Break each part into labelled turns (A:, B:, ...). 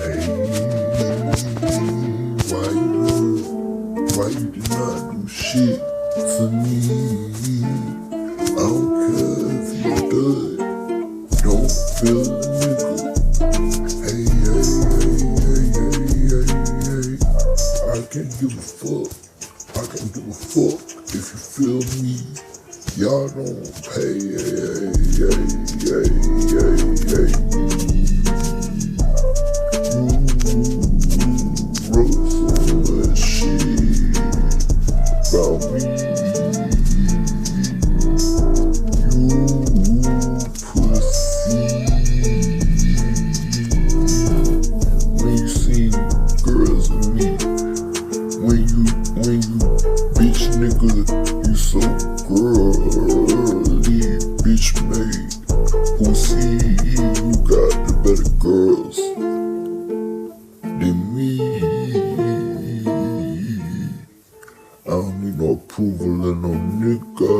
A: Hey, why you did not do shit to me? I don't care if you did. Don't feel a nigga. Hey, I can't give a fuck. I can't give a fuck if you feel me. Y'all don't pay. You wrote so much shit about me. You pussy. When you seen girls with me, when you bitch nigga, you so girly, bitch made. Pussy, you got the better girls than me. I don't need no approval of no nigga.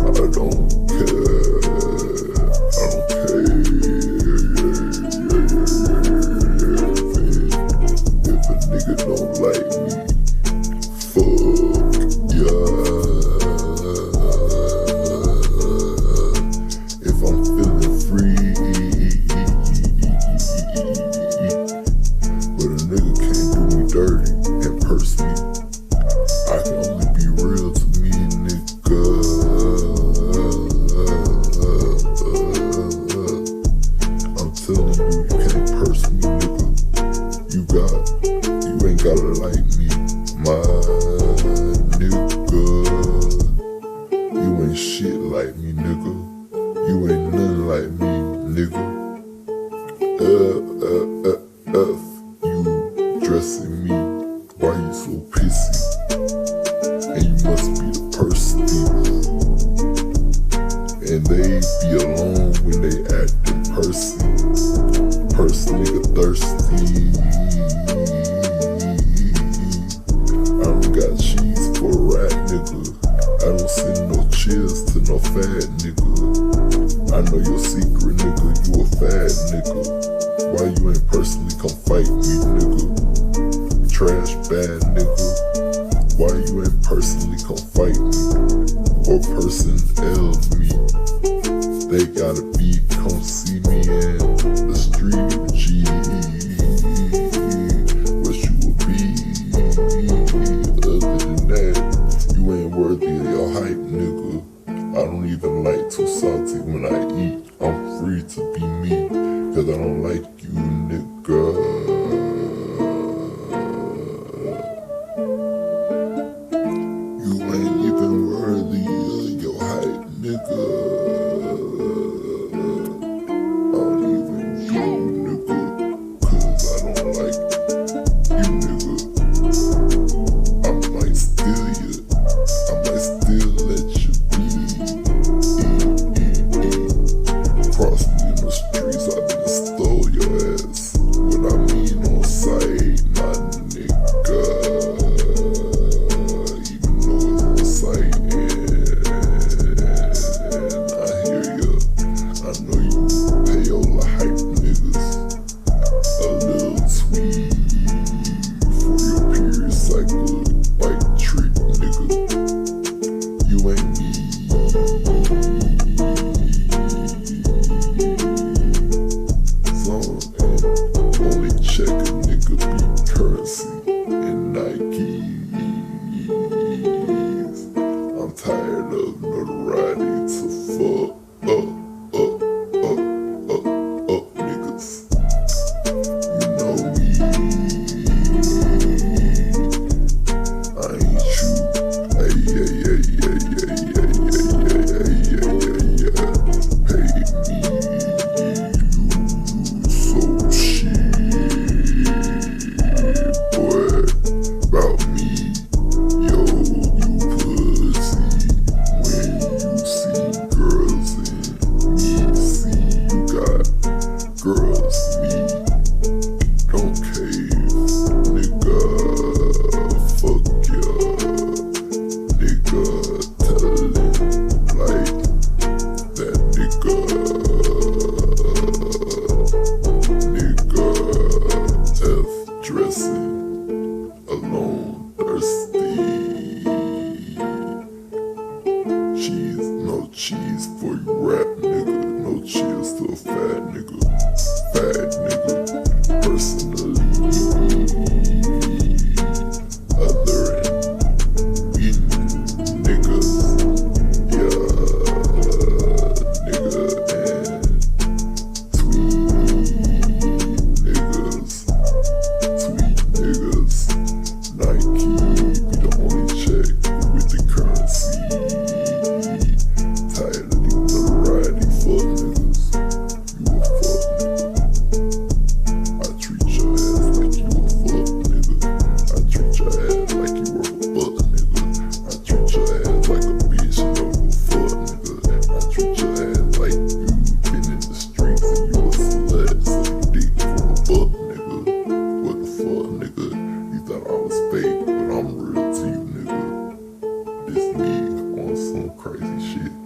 A: I don't care. If a nigga don't like me, fuck yeah. If I'm feeling free, but a nigga can't do me dirty and purse me. I can only be real to me, nigga. I'm telling you, you can't purse me, nigga. You ain't gotta like me, my nigga. You ain't shit like me, nigga. You ain't nothing like me, nigga. F you dressing me, why you so pissy? And you must be the person. And they be alone when they actin' person. Person nigga thirsty. I don't got cheese for a rat nigga. I don't send no cheers to no fat nigga. I know your secret nigga, you a fat nigga. Why you ain't personally come fight me nigga? Trash bad nigga. Why you ain't personally come fight me? Or person L me? They gotta be, come see me in the street G. What you will be. Other than that, you ain't worthy of your hype, nigga. I don't even like too salty when I eat. I'm free to be me, cause I don't like you, nigga. You ain't even worthy of your hype, nigga. I don't even do, nigga, cause I don't like you, nigga. I might steal you. I might still let you be. Cross me in the streets, I done stole your ass. What I mean on sight, my nigga. Even though it's on sight, and cheese for you rap nigga. No cheers to a fat nigga. Fat nigga. Personally, other and we niggas. But I'm real to you, nigga. This me on some crazy shit.